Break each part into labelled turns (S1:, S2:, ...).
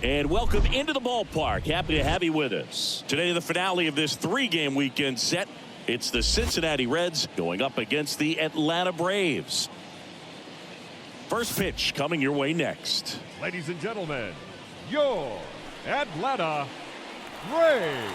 S1: And welcome into the ballpark. Happy to have you with us. Today, the finale of this 3-game weekend set. It's the Cincinnati Reds going up against the Atlanta Braves. First pitch coming your way next.
S2: Ladies and gentlemen, your Atlanta Braves.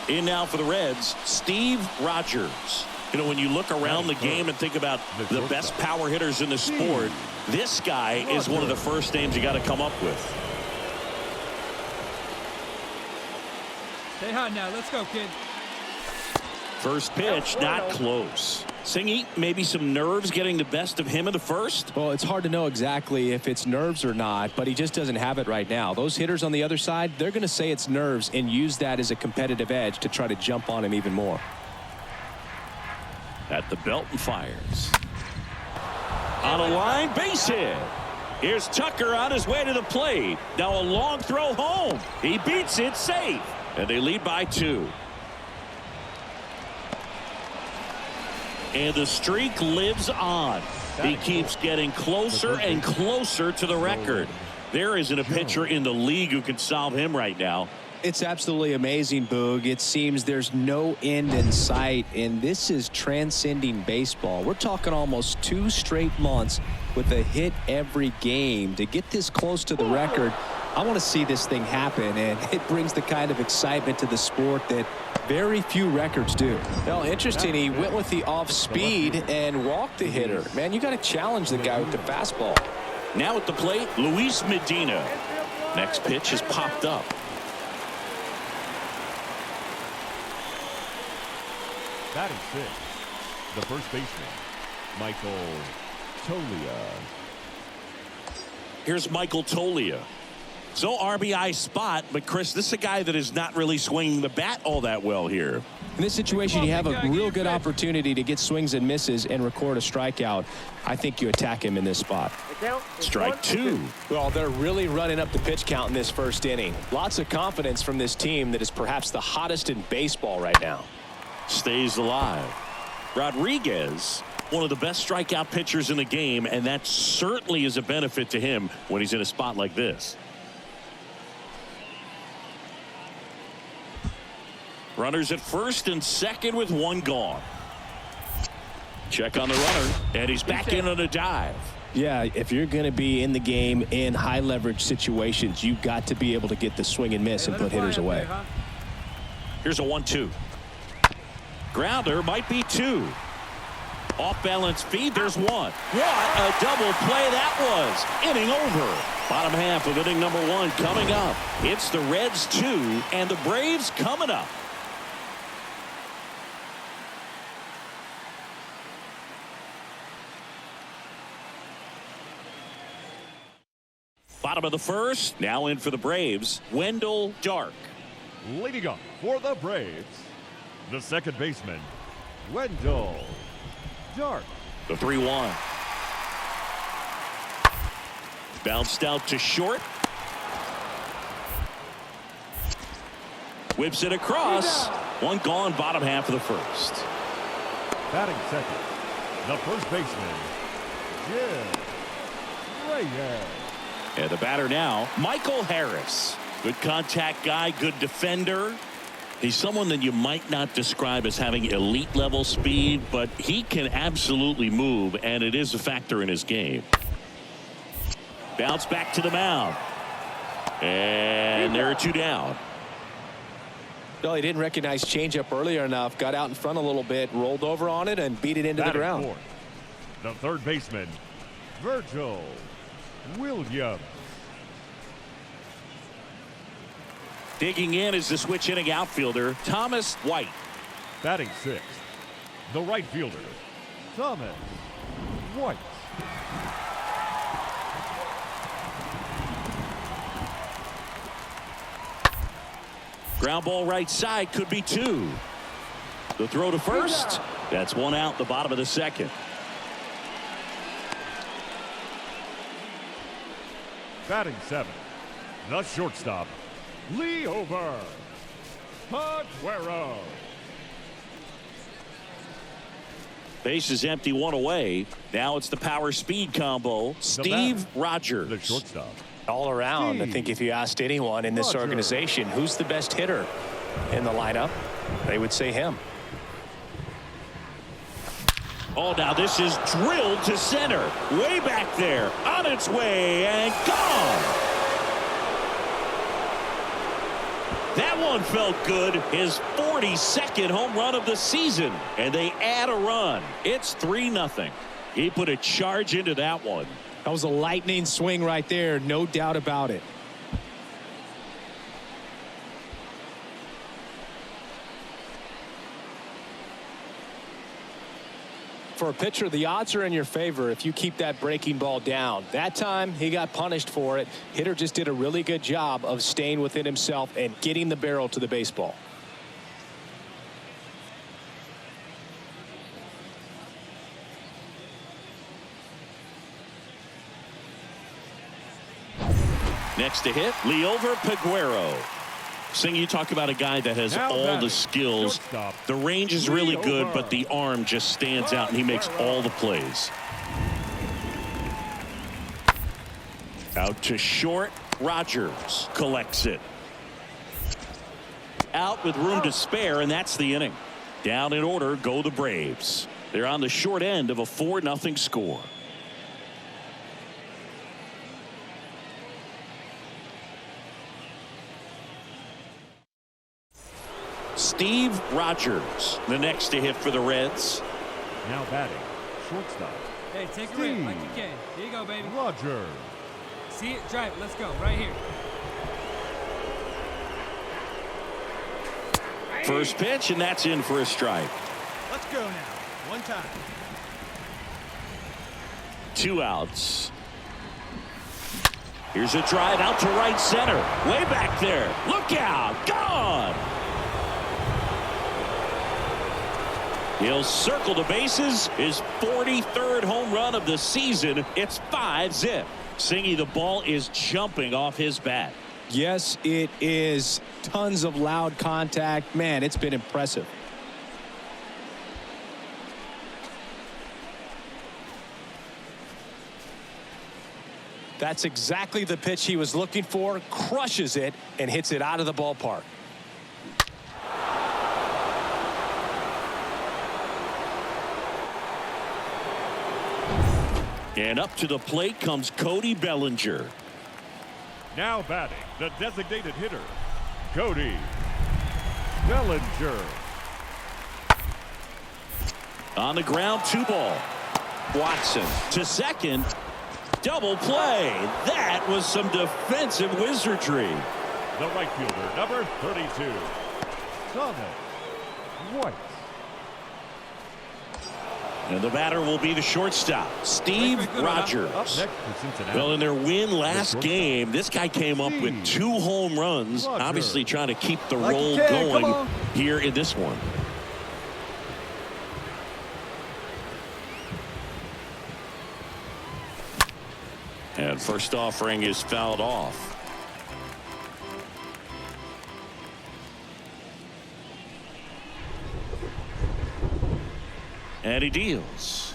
S1: In now for the Reds, Steve Rogers. You know, when you look around the game and think about the best power hitters in the sport, this guy is one of the first names you got to come up with.
S3: Stay hot now. Let's go, kid.
S1: First pitch, not close. Singy, maybe some nerves getting the best of him in the first?
S4: Well, it's hard to know exactly if it's nerves or not, but he just doesn't have it right now. Those hitters on the other side, they're going to say it's nerves and use that as a competitive edge to try to jump on him even more.
S1: At the belt and fires. On a line, base hit. Here's Tucker on his way to the plate. Now a long throw home. He beats it, safe. And they lead by 2. And the streak lives on. He keeps getting closer and closer to the record. There isn't a pitcher in the league who can solve him right now.
S4: It's absolutely amazing, Boog. It seems there's no end in sight, and this is transcending baseball. We're talking almost 2 straight months with a hit every game. To get this close to the record, I want to see this thing happen, and it brings the kind of excitement to the sport that very few records do. Well, interesting, he went with the off speed and walked the hitter. Man, you got to challenge the guy with the fastball.
S1: Now at the plate, Luis Medina. Next pitch has popped up.
S2: Batting 6, the first baseman, Michael Toglia.
S1: Here's Michael Toglia. So RBI spot, but Chris, this is a guy that is not really swinging the bat all that well here.
S4: In this situation, you have a real good opportunity to get swings and misses and record a strikeout. I think you attack him in this spot.
S1: Strike 2.
S4: Well, they're really running up the pitch count in this first inning. Lots of confidence from this team that is perhaps the hottest in baseball right now.
S1: Stays alive. Rodriguez, one of the best strikeout pitchers in the game, and that certainly is a benefit to him when he's in a spot like this. Runners at first and second with 1 gone. Check on the runner, and he's back in on a dive.
S4: Yeah, if you're going to be in the game in high leverage situations, you've got to be able to get the swing and miss and put hitters away.
S1: Here's a 1-2. Grounder might be 2. Off balance feed, there's 1. What a double play that was. Inning over. Bottom half of inning number 1 coming up. It's the Reds 2 and the Braves coming up. Bottom of the first, now in for the Braves, Wendell Dark.
S2: Leading up for the Braves, the second baseman, Wendell Dark.
S1: The 3-1. Bounced out to short. Whips it across. 1 gone, bottom half of the first.
S2: Batting second, the first baseman, Jim Reyes.
S1: And the batter now, Michael Harris. Good contact guy, good defender. He's someone that you might not describe as having elite level speed, but he can absolutely move, and it is a factor in his game. Bounce back to the mound. And there are 2 down.
S4: Well, he didn't recognize changeup earlier enough, got out in front a little bit, rolled over on it, and beat it into the ground.
S2: Fourth, the third baseman, Virgil Williams.
S1: Digging in is the switch hitting outfielder, Thomas White.
S2: Batting 6th, the right fielder, Thomas White.
S1: Ground ball right side, could be 2. The throw to first. That's 1 out, the bottom of the second.
S2: Batting 7th, the shortstop, Liover Aguero.
S1: Base is empty, one away. Now it's the power speed combo. Steve Rogers.
S2: The shortstop.
S4: All around, I think if you asked anyone in this organization who's the best hitter in the lineup, they would say him.
S1: Oh, now this is drilled to center. Way back there. On its way and gone. That one felt good. His 42nd home run of the season. And they add a run. It's 3-0. He put a charge into that one.
S4: That was a lightning swing right there. No doubt about it. For a pitcher, the odds are in your favor if you keep that breaking ball down. That time, he got punished for it. Hitter just did a really good job of staying within himself and getting the barrel to the baseball.
S1: Next to hit, Liover Peguero. Sing, you talk about a guy that has all the skills. The range is really good, but the arm just stands out, and he makes all the plays. Out to short, Rogers collects it. Out with room to spare, and that's the inning. Down in order go the Braves. They're on the short end of a 4-0 score. Steve Rogers, the next to hit for the Reds.
S2: Now batting, shortstop.
S3: Hey, take a rip like you can. Here you go, baby.
S2: Rogers.
S3: See it? Drive it. Let's go. Right here.
S1: First pitch, and that's in for a strike.
S3: Let's go now. One time.
S1: 2 outs. Here's a drive out to right center. Way back there. Look out. Gone. He'll circle the bases. His 43rd home run of the season. It's 5-0. Singy, the ball is jumping off his bat.
S4: Yes, it is. Tons of loud contact. Man, it's been impressive. That's exactly the pitch he was looking for. Crushes it and hits it out of the ballpark.
S1: And up to the plate comes Cody Bellinger.
S2: Now batting, the designated hitter, Cody Bellinger.
S1: On the ground, 2 ball. Watson to second. Double play. That was some defensive wizardry.
S2: The right fielder, number 32, Thomas White.
S1: And the batter will be the shortstop, Steve Rogers.
S2: Up next for Cincinnati.
S1: Well, in their win last game, this guy came up with 2 home runs,
S2: Rogers.
S1: obviously trying to keep the roll going here in this one. And first offering is fouled off. And he deals.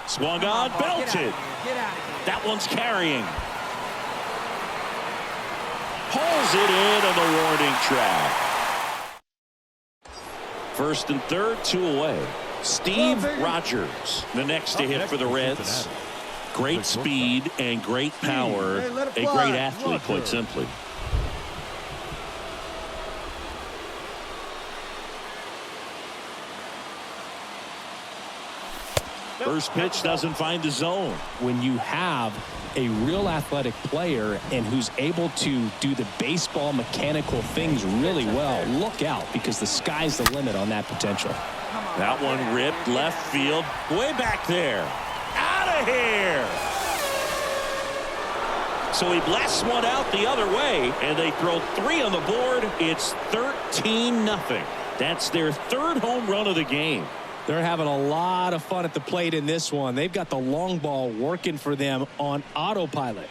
S1: Swung on, belted.
S3: Get out of here.
S1: That one's carrying. Pulls it in on the warning track. First and third, 2 away. Steve Rogers, the next to hit for the Reds. Great speed and great power. A great athlete, quite simply. First pitch doesn't find the zone.
S4: When you have a real athletic player and who's able to do the baseball mechanical things really well, look out, because the sky's the limit on that potential.
S1: That one ripped left field, way back there. Out of here. So he blasts one out the other way, and they throw 3 on the board. It's 13-0. That's their 3rd home run of the game.
S4: They're having a lot of fun at the plate in this one. They've got the long ball working for them on autopilot.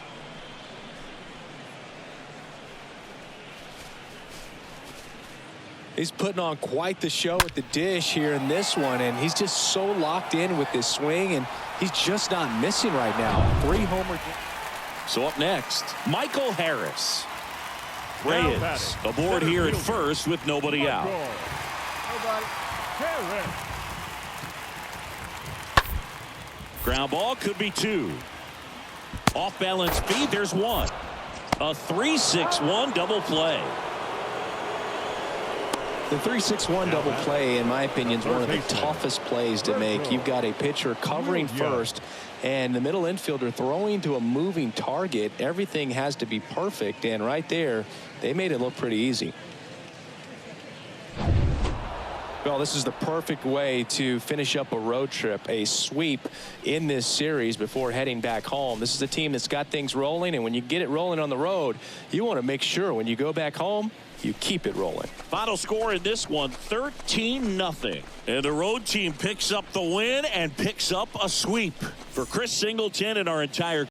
S4: He's putting on quite the show at the dish here in this one, and he's just so locked in with this swing, and he's just not missing right now. 3 homer.
S1: So up next, Michael Harris.
S2: Now
S1: Reyes
S2: batting,
S1: aboard
S2: center
S1: here at
S2: fielder,
S1: first with nobody out.
S2: Michael Harris.
S1: Ground ball could be 2. Off balance speed, there's 1. A 3-6-1 double play.
S4: The 3-6-1 double play, in my opinion, is one of the toughest plays to make. You've got a pitcher covering first and the middle infielder throwing to a moving target. Everything has to be perfect, and right there, they made it look pretty easy. Well, this is the perfect way to finish up a road trip, a sweep in this series before heading back home. This is a team that's got things rolling, and when you get it rolling on the road, you want to make sure when you go back home, you keep it rolling.
S1: Final score in this one, 13-0. And the road team picks up the win and picks up a sweep. For Chris Singleton and our entire